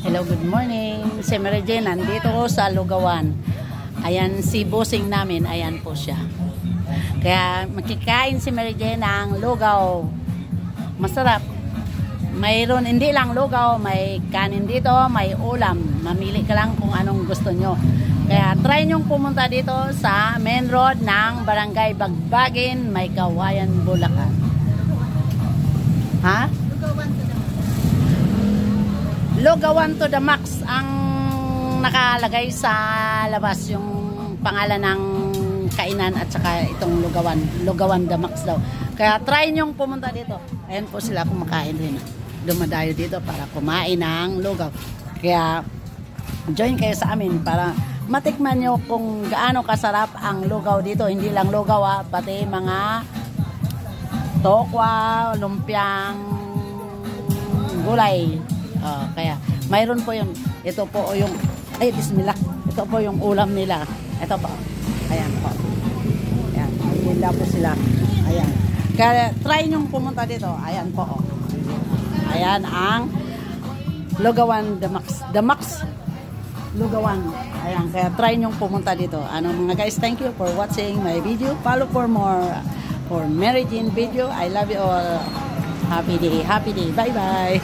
Hello, good morning. Si Mary Jane, nandito ko sa Lugawan. Ayan si bossing namin, ayan po siya. Kaya makikain si Mary Jane ng lugaw. Masarap. Mayroon hindi lang lugaw, may kanin dito, may ulam. Mamili ka lang kung anong gusto nyo. Kaya try nyong pumunta dito sa main road ng Barangay Bagbagin, May Kawayan, Bulacan. Ha? Lugawan to the max ang nakalagay sa labas, yung pangalan ng kainan at saka itong lugawan the max daw. Kaya try nyong pumunta dito. Ayan po sila kumakain rin. Dumadayo dito para kumain ng lugaw. Kaya join kayo sa amin para matikman nyo kung gaano kasarap ang lugaw dito. Hindi lang lugaw pati mga tokwa, lumpiang gulay. Kaya mayroon po yung ito po yung bismillah. Ito po yung ulam nila. Ito po. Ayan po. Ayan. Ayun po sila. Ayan. Kaya try nyong pumunta dito. Ayan po. Ayan ang Lugawan the Max. The Max Lugawan. Ayan. Kaya try nyong pumunta dito. Ano mga guys, thank you for watching my video. Follow for more for Mary Jane video. I love you all. Happy day. Happy day. Bye bye.